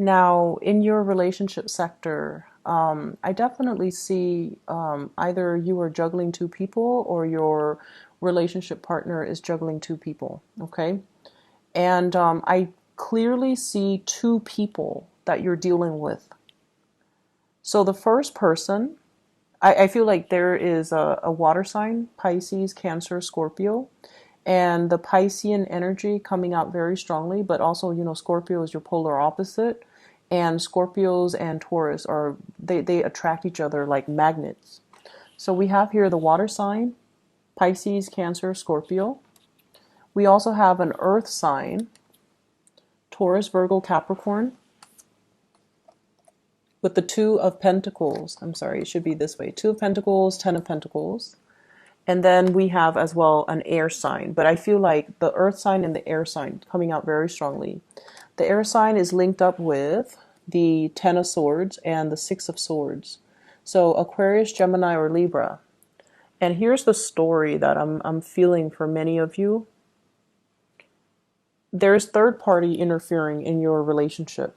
Now, in your relationship sector, I definitely see either you are juggling two people or your relationship partner is juggling two people, okay? And I clearly see two people that you're dealing with. So the first person, I feel like there is a water sign, Pisces, Cancer, Scorpio, and the Piscean energy coming out very strongly, but also, Scorpio is your polar opposite, and Scorpios and Taurus they attract each other like magnets. So we have here the water sign, Pisces, Cancer, Scorpio. We also have an earth sign, Taurus, Virgo, Capricorn, with the Two of Pentacles. I'm sorry, it should be this way. Two of Pentacles, Ten of Pentacles. And then we have as well an air sign. But I feel like the earth sign and the air sign coming out very strongly. The air sign is linked up with the Ten of Swords and the Six of Swords. So Aquarius, Gemini, or Libra. And here's the story that I'm feeling for many of you. There's third party interfering in your relationship.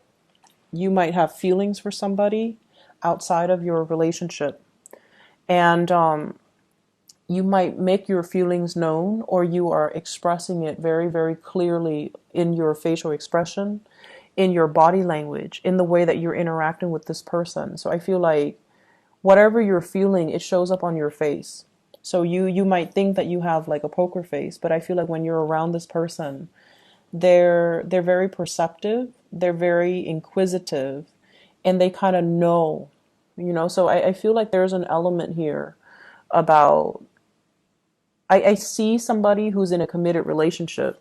You might have feelings for somebody outside of your relationship. And you might make your feelings known, or you are expressing it very, very clearly in your facial expression, in your body language, in the way that you're interacting with this person. So I feel like whatever you're feeling, it shows up on your face. So you might think that you have like a poker face, but I feel like when you're around this person, they're very perceptive, they're very inquisitive, and they kind of know, So I feel like there's an element here about I see somebody who's in a committed relationship,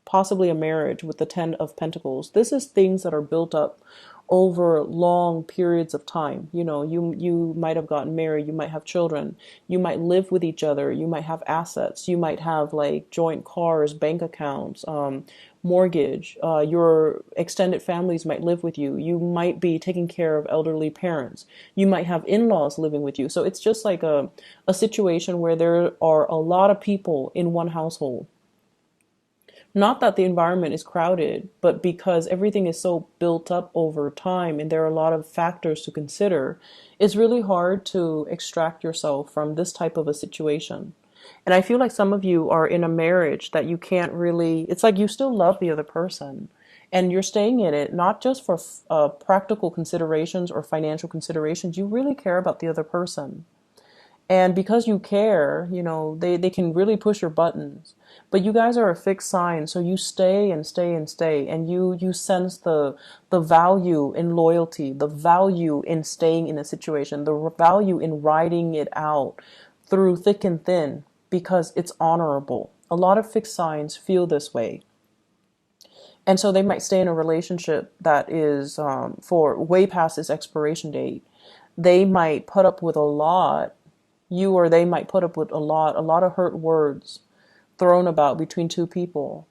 possibly a marriage with the Ten of Pentacles. This is things that are built up over long periods of time. You might have gotten married, you might have children, you might live with each other, you might have assets, you might have like joint cars, bank accounts, mortgage. Your extended families might live with you. You might be taking care of elderly parents. You might have in-laws living with you. So it's just like a situation where there are a lot of people in one household. Not that the environment is crowded, but because everything is so built up over time and there are a lot of factors to consider, it's really hard to extract yourself from this type of a situation. And I feel like some of you are in a marriage that you can't really, it's like you still love the other person and you're staying in it, not just for practical considerations or financial considerations. You really care about the other person. And because you care, they can really push your buttons. But you guys are a fixed sign, so you stay and stay and stay. And you sense the value in loyalty, the value in staying in a situation, the value in riding it out through thick and thin because it's honorable. A lot of fixed signs feel this way. And so they might stay in a relationship that is for way past its expiration date. They might put up with a lot. You or they might put up with a lot of hurt words thrown about between two people.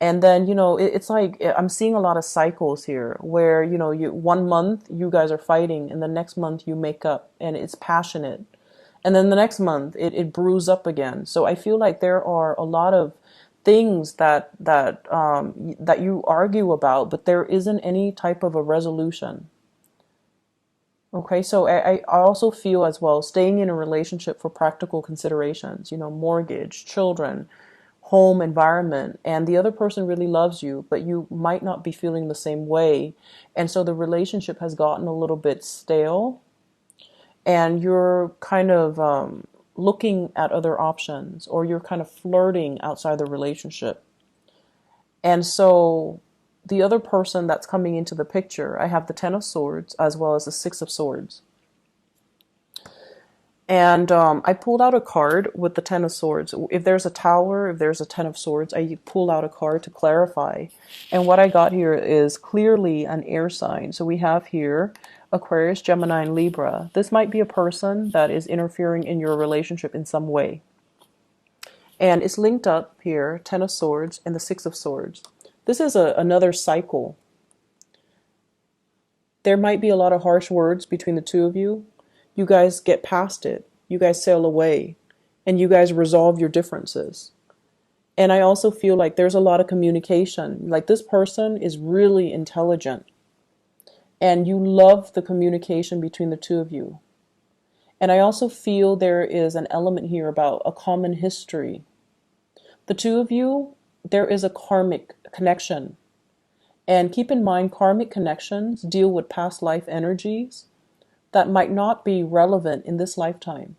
And then, it's like I'm seeing a lot of cycles here where, one month you guys are fighting and the next month you make up and it's passionate. And then the next month it brews up again. So I feel like there are a lot of things that you argue about, but there isn't any type of a resolution. Okay, so I also feel as well staying in a relationship for practical considerations, mortgage, children, home, environment, and the other person really loves you, but you might not be feeling the same way. And so the relationship has gotten a little bit stale and you're kind of looking at other options or you're kind of flirting outside the relationship. And so the other person that's coming into the picture, I have the Ten of Swords as well as the Six of Swords. And I pulled out a card with the Ten of Swords. If there's a Tower, if there's a Ten of Swords, I pull out a card to clarify. And what I got here is clearly an air sign. So we have here Aquarius, Gemini, and Libra. This might be a person that is interfering in your relationship in some way. And it's linked up here, Ten of Swords and the Six of Swords. This is another cycle. There might be a lot of harsh words between the two of you. You guys get past it. You guys sail away. And you guys resolve your differences. And I also feel like there's a lot of communication. Like this person is really intelligent. and you love the communication between the two of you. And I also feel there is an element here about a common history. The two of you, there is a karmic connection. And keep in mind, karmic connections deal with past life energies that might not be relevant in this lifetime.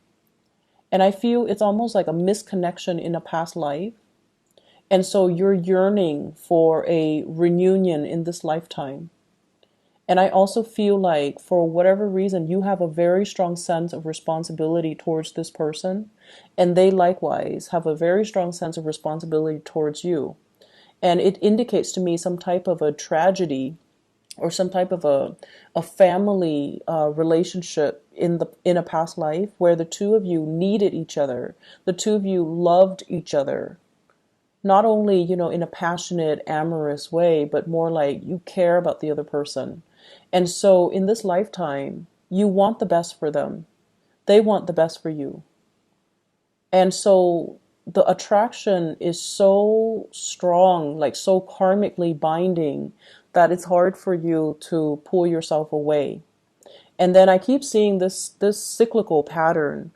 And I feel it's almost like a misconnection in a past life. And so you're yearning for a reunion in this lifetime. And I also feel like for whatever reason, you have a very strong sense of responsibility towards this person. And they likewise have a very strong sense of responsibility towards you. And it indicates to me some type of a tragedy or some type of a family relationship in a past life where the two of you needed each other. The two of you loved each other. Not only, in a passionate, amorous way, but more like you care about the other person. And so in this lifetime, you want the best for them. They want the best for you. And so the attraction is so strong, like so karmically binding, that it's hard for you to pull yourself away. And then I keep seeing this cyclical pattern,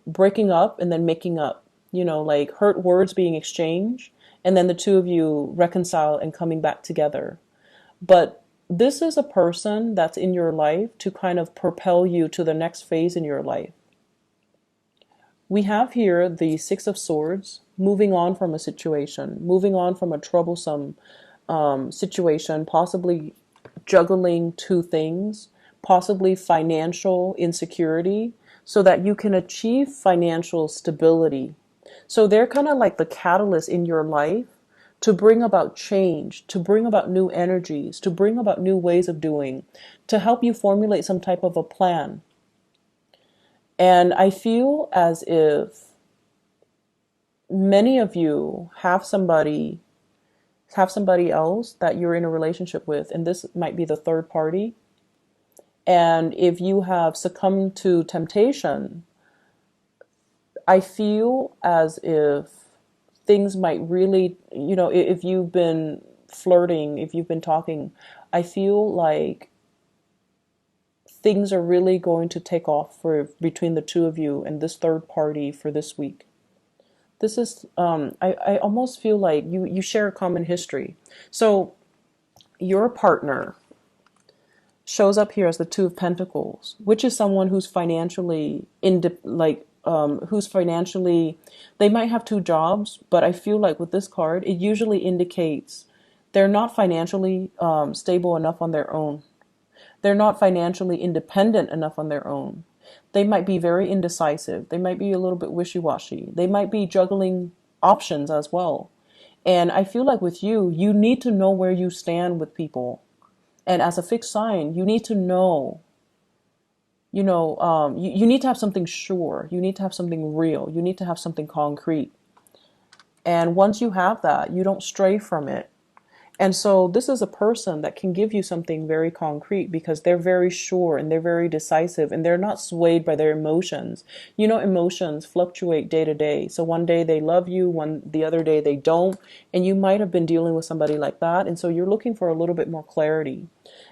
breaking up and then making up, like hurt words being exchanged, and then the two of you reconcile and coming back together. But this is a person that's in your life to kind of propel you to the next phase in your life. We have here the Six of Swords, moving on from a situation, moving on from a troublesome situation, possibly juggling two things, possibly financial insecurity, so that you can achieve financial stability. So they're kind of like the catalyst in your life to bring about change, to bring about new energies, to bring about new ways of doing, to help you formulate some type of a plan. And I feel as if many of you have somebody else that you're in a relationship with, and this might be the third party. And if you have succumbed to temptation, I feel as if things might really, if you've been flirting, if you've been talking, I feel like things are really going to take off for between the two of you and this third party for this week. This is, I almost feel like you share a common history. So your partner shows up here as the Two of Pentacles, which is someone who's financially, they might have two jobs, but I feel like with this card, it usually indicates they're not financially stable enough on their own. They're not financially independent enough on their own. They might be very indecisive. They might be a little bit wishy-washy. They might be juggling options as well. And I feel like with you, you need to know where you stand with people. And as a fixed sign, you need to know, you need to have something sure. You need to have something real. You need to have something concrete. And once you have that, you don't stray from it. And so this is a person that can give you something very concrete because they're very sure and they're very decisive and they're not swayed by their emotions. Emotions fluctuate day to day. So one day they love you, the other day they don't. And you might have been dealing with somebody like that. And so you're looking for a little bit more clarity.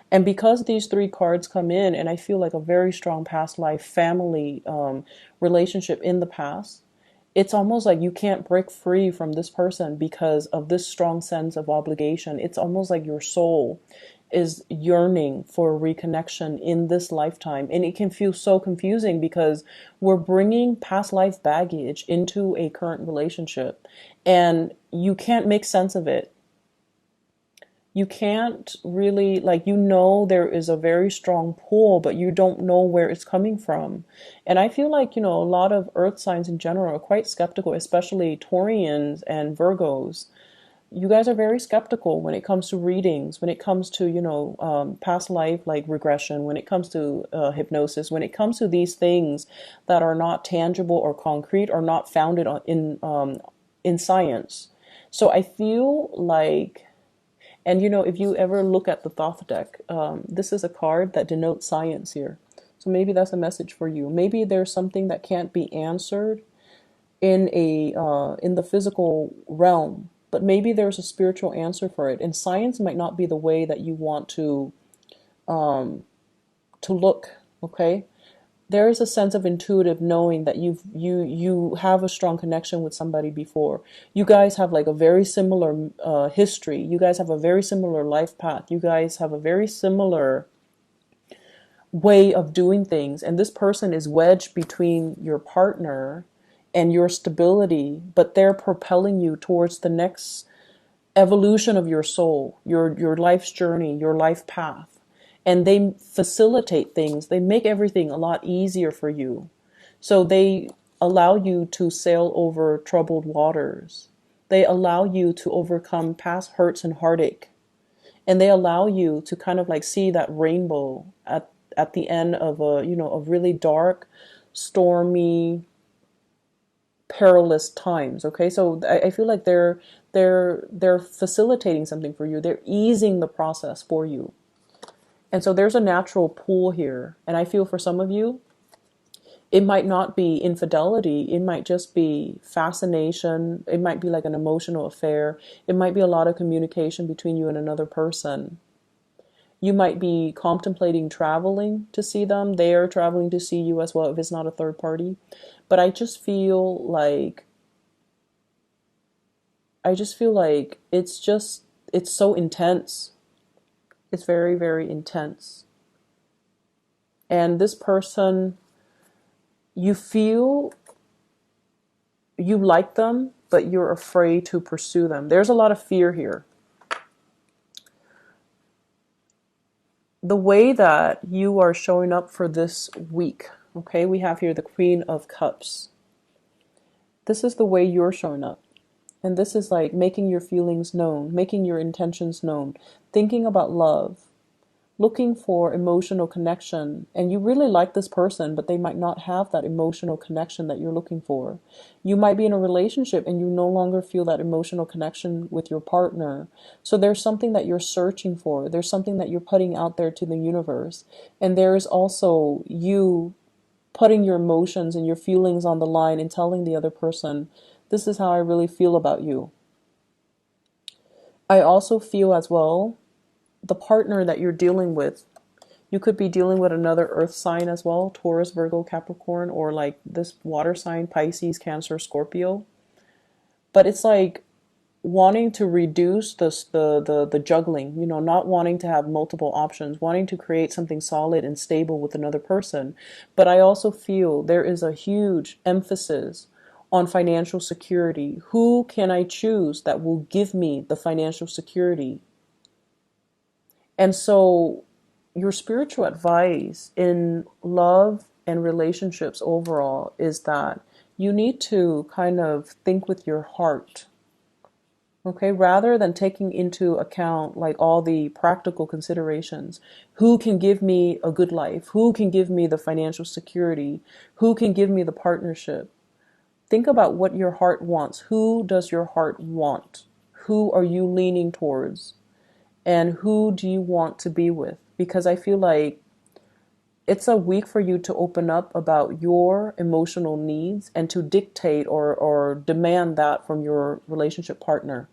And because these three cards come in, and I feel like a very strong past life family relationship in the past, it's almost like you can't break free from this person because of this strong sense of obligation. It's almost like your soul is yearning for a reconnection in this lifetime. And it can feel so confusing because we're bringing past life baggage into a current relationship and you can't make sense of it. You can't really, there is a very strong pull, but you don't know where it's coming from. And I feel like, a lot of earth signs in general are quite skeptical, especially Taurians and Virgos. You guys are very skeptical when it comes to readings, when it comes to, past life, like regression, when it comes to hypnosis, when it comes to these things that are not tangible or concrete or not founded in science. So I feel like, and if you ever look at the Thoth deck, this is a card that denotes science here. So maybe that's a message for you. Maybe there's something that can't be answered in the physical realm, but maybe there's a spiritual answer for it. And science might not be the way that you want to to look, okay? There is a sense of intuitive knowing that you have a strong connection with somebody before. You guys have like a very similar history. You guys have a very similar life path. You guys have a very similar way of doing things. And this person is wedged between your partner and your stability, but they're propelling you towards the next evolution of your soul, your life's journey, your life path. And they facilitate things. They make everything a lot easier for you. So they allow you to sail over troubled waters. They allow you to overcome past hurts and heartache. And they allow you to kind of like see that rainbow at the end of a really dark, stormy, perilous times. Okay, so I feel like they're facilitating something for you. They're easing the process for you. And so there's a natural pull here. And I feel for some of you, it might not be infidelity. It might just be fascination. It might be like an emotional affair. It might be a lot of communication between you and another person. You might be contemplating traveling to see them. They are traveling to see you as well if it's not a third party. But I just feel like it's so intense. It's very, very intense. And this person, you feel you like them, but you're afraid to pursue them. There's a lot of fear here. The way that you are showing up for this week, okay, we have here the Queen of Cups. This is the way you're showing up. And this is like making your feelings known, making your intentions known, thinking about love, looking for emotional connection. And you really like this person, but they might not have that emotional connection that you're looking for. You might be in a relationship and you no longer feel that emotional connection with your partner. So there's something that you're searching for. There's something that you're putting out there to the universe. And there's also you putting your emotions and your feelings on the line and telling the other person, this is how I really feel about you. I also feel as well, the partner that you're dealing with, you could be dealing with another earth sign as well, Taurus, Virgo, Capricorn, or like this water sign, Pisces, Cancer, Scorpio. But it's like wanting to reduce the juggling, not wanting to have multiple options, wanting to create something solid and stable with another person. But I also feel there is a huge emphasis on financial security. Who can I choose that will give me the financial security? And so your spiritual advice in love and relationships overall is that you need to kind of think with your heart. Okay, rather than taking into account like all the practical considerations. Who can give me a good life? Who can give me the financial security? Who can give me the partnership? Think about what your heart wants. Who does your heart want? Who are you leaning towards? And who do you want to be with? Because I feel like it's a week for you to open up about your emotional needs and to dictate or demand that from your relationship partner.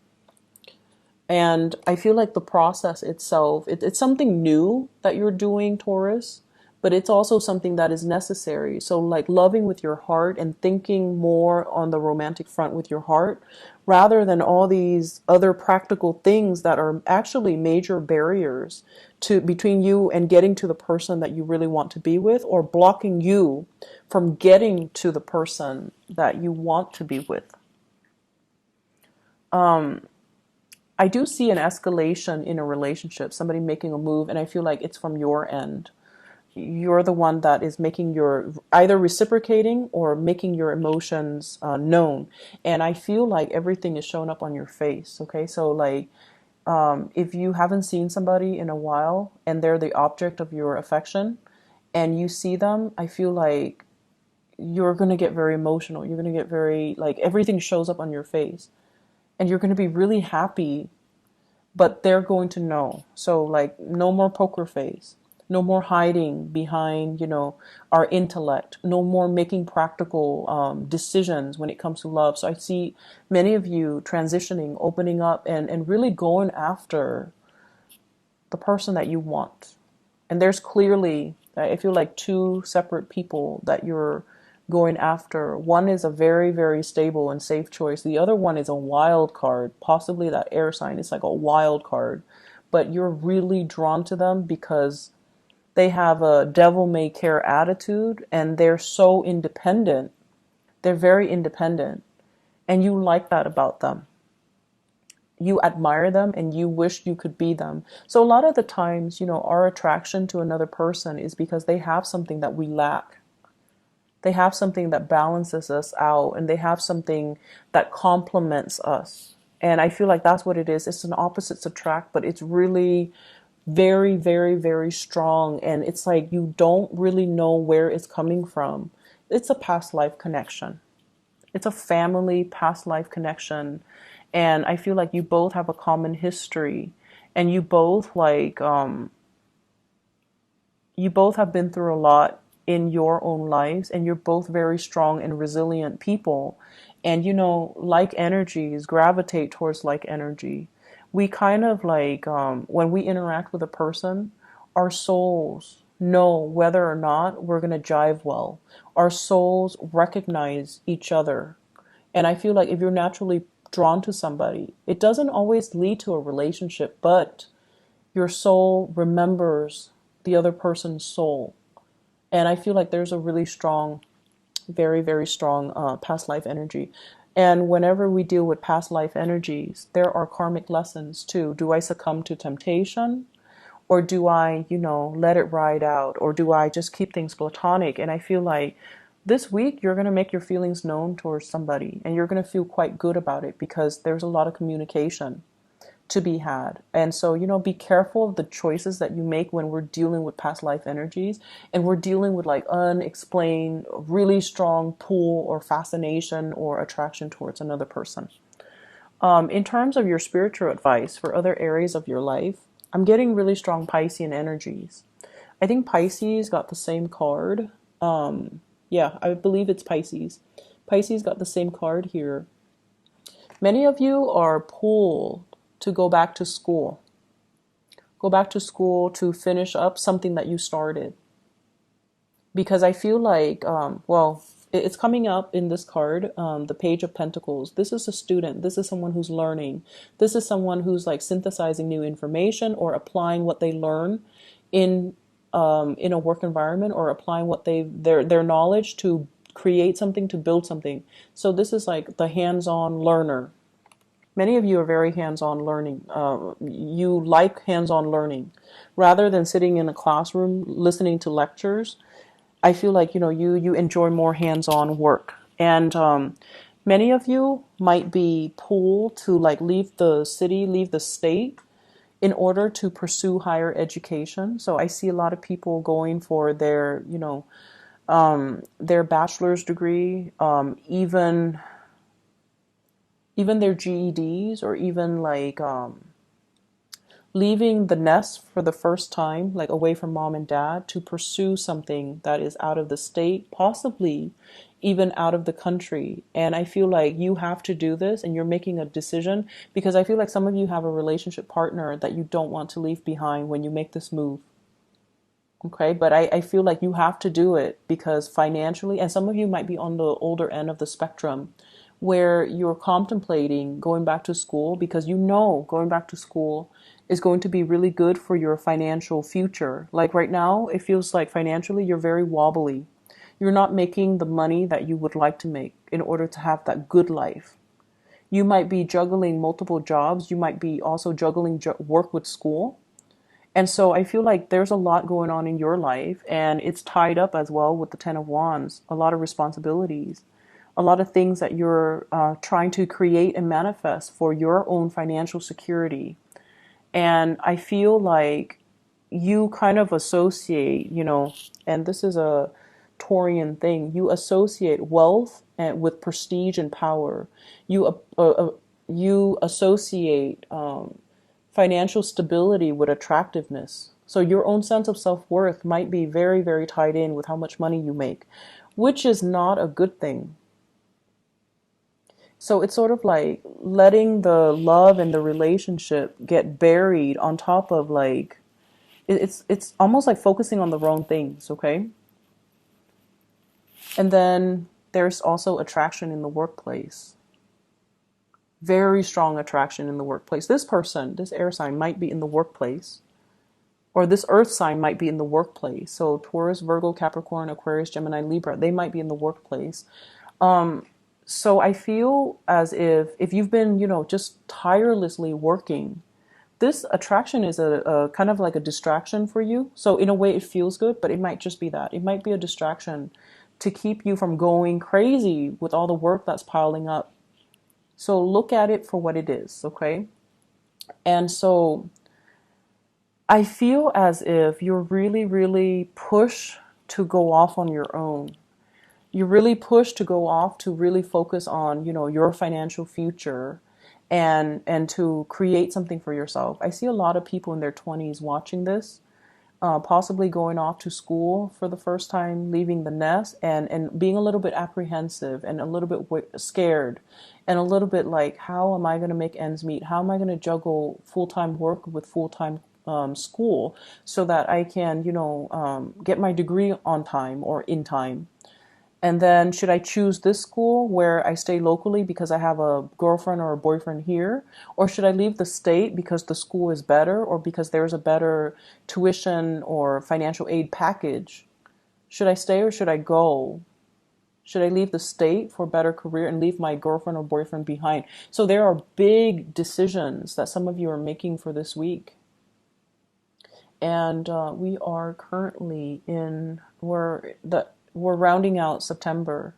And I feel like the process itself, it's something new that you're doing, Taurus, but it's also something that is necessary. So like loving with your heart and thinking more on the romantic front with your heart, rather than all these other practical things that are actually major barriers to between you and getting to the person that you really want to be with, or blocking you from getting to the person that you want to be with. I do see an escalation in a relationship, somebody making a move, and I feel like it's from your end. You're the one that is making your, either reciprocating or making your emotions known. And I feel like everything is showing up on your face. Okay, so like if you haven't seen somebody in a while and they're the object of your affection and you see them, I feel like you're going to get very emotional. You're going to get very, like, everything shows up on your face. And you're going to be really happy, but they're going to know. So like no more poker face. No more hiding behind, our intellect. No more making practical decisions when it comes to love. So I see many of you transitioning, opening up, and really going after the person that you want. And there's clearly, I feel like, two separate people that you're going after. One is a very, very stable and safe choice. The other one is a wild card, possibly that air sign. It's like a wild card. But you're really drawn to them because they have a devil may care attitude and they're so independent. They're very independent. And you like that about them. You admire them and you wish you could be them. So a lot of the times, our attraction to another person is because they have something that we lack. They have something that balances us out, and they have something that complements us. And I feel like that's what it is. It's an opposites attract, but it's really very, very, very strong. And it's like you don't really know where it's coming from. It's a past life connection. It's a family past life connection. And I feel like you both have a common history, and you both you both have been through a lot in your own lives, and you're both very strong and resilient people. And like energies gravitate towards like energy. We kind of when we interact with a person, our souls know whether or not we're going to jive well. Our souls recognize each other. And I feel like if you're naturally drawn to somebody, it doesn't always lead to a relationship, but your soul remembers the other person's soul. And I feel like there's a really strong, very, very strong past life energy. And whenever we deal with past life energies, there are karmic lessons too. Do I succumb to temptation? Or do I, let it ride out? Or do I just keep things platonic? And I feel like this week you're going to make your feelings known towards somebody, and you're going to feel quite good about it because there's a lot of communication to be had. And so, be careful of the choices that you make when we're dealing with past life energies and we're dealing with like unexplained, really strong pull or fascination or attraction towards another person. In terms of your spiritual advice for other areas of your life, I'm getting really strong Piscean energies. I think Pisces got the same card. Yeah, I believe it's Pisces. Pisces got the same card here. Many of you are pulled to go back to school. Go back to school to finish up something that you started. Because I feel like, it's coming up in this card, the Page of Pentacles. This is a student. This is someone who's learning. This is someone who's like synthesizing new information or applying what they learn in a work environment, or applying what their knowledge to create something, to build something. So this is like the hands-on learner. Many of you are very hands-on learning. You like hands-on learning. Rather than sitting in a classroom listening to lectures, I feel like, you enjoy more hands-on work. And many of you might be pulled to like leave the city, leave the state in order to pursue higher education. So I see a lot of people going for their bachelor's degree, even their GEDs, or even leaving the nest for the first time, like away from mom and dad, to pursue something that is out of the state, possibly even out of the country. And I feel like you have to do this, and you're making a decision, because I feel like some of you have a relationship partner that you don't want to leave behind when you make this move. Okay, but I feel like you have to do it because financially, and some of you might be on the older end of the spectrum, where you're contemplating going back to school because going back to school is going to be really good for your financial future. Like right now, it feels like financially you're very wobbly. You're not making the money that you would like to make in order to have that good life. You might be juggling multiple jobs. You might be also juggling work with school. And so I feel like there's a lot going on in your life, and it's tied up as well with the Ten of Wands, a lot of responsibilities, a lot of things that you're trying to create and manifest for your own financial security. And I feel like you kind of associate, and this is a Taurian thing, you associate wealth and with prestige and power. You associate financial stability with attractiveness. So your own sense of self-worth might be very, very tied in with how much money you make, which is not a good thing. So it's sort of like letting the love and the relationship get buried on top of It's almost like focusing on the wrong things, okay? And then there's also attraction in the workplace. Very strong attraction in the workplace. This person, this air sign, might be in the workplace, or this earth sign might be in the workplace. So Taurus, Virgo, Capricorn, Aquarius, Gemini, Libra, they might be in the workplace. So I feel as if you've been, just tirelessly working, this attraction is a kind of like a distraction for you. So in a way it feels good, but it might just be that. It might be a distraction to keep you from going crazy with all the work that's piling up. So look at it for what it is, okay? And so I feel as if you're really, really pushed to go off on your own. You're really pushed to go off to really focus on, your financial future and to create something for yourself. I see a lot of people in their 20s watching this, possibly going off to school for the first time, leaving the nest, and being a little bit apprehensive and a little bit scared and a little bit like, how am I going to make ends meet? How am I going to juggle full-time work with full-time school so that I can, get my degree on time or in time? And then should I choose this school where I stay locally because I have a girlfriend or a boyfriend here? Or should I leave the state because the school is better or because there's a better tuition or financial aid package? Should I stay or should I go? Should I leave the state for a better career and leave my girlfriend or boyfriend behind? So there are big decisions that some of you are making for this week. And we are currently we're rounding out September.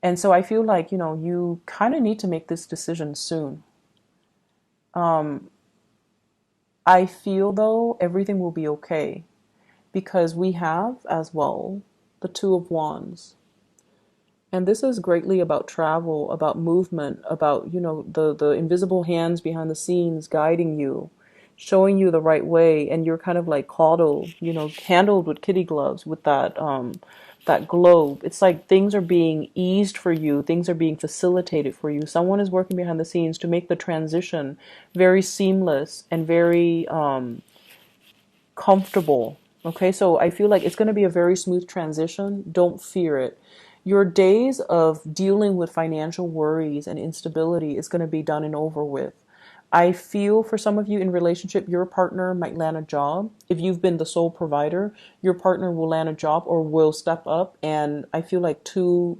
And so I feel like, you kind of need to make this decision soon. I feel though everything will be okay because we have as well the Two of Wands. And this is greatly about travel, about movement, about, the invisible hands behind the scenes guiding you, showing you the right way. And you're kind of like coddled, handled with kitty gloves with that globe. It's like things are being eased for you. Things are being facilitated for you. Someone is working behind the scenes to make the transition very seamless and very comfortable. Okay, so I feel like it's going to be a very smooth transition. Don't fear it. Your days of dealing with financial worries and instability is going to be done and over with. I feel for some of you in relationship, your partner might land a job. If you've been the sole provider, your partner will land a job or will step up. And I feel like two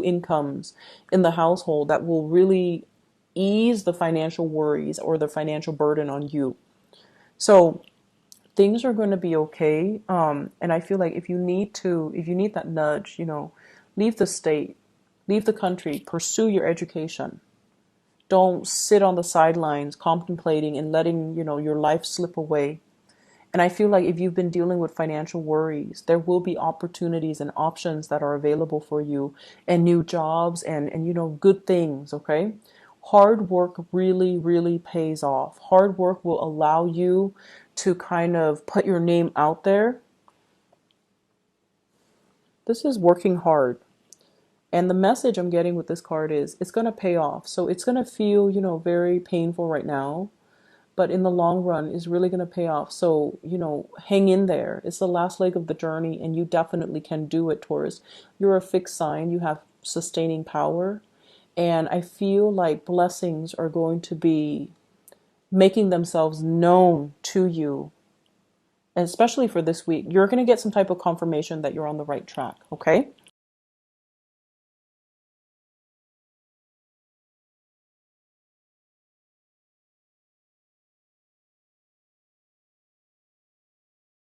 incomes in the household that will really ease the financial worries or the financial burden on you. So things are going to be okay. And I feel like if you need that nudge, leave the state, leave the country, pursue your education. Don't sit on the sidelines contemplating and letting, your life slip away. And I feel like if you've been dealing with financial worries, there will be opportunities and options that are available for you and new jobs and good things, okay? Hard work really, really pays off. Hard work will allow you to kind of put your name out there. This is working hard. And the message I'm getting with this card is it's going to pay off. So it's going to feel, very painful right now, but in the long run is really going to pay off. So, hang in there. It's the last leg of the journey and you definitely can do it, Taurus. You're a fixed sign. You have sustaining power. And I feel like blessings are going to be making themselves known to you. And especially for this week, you're going to get some type of confirmation that you're on the right track. Okay?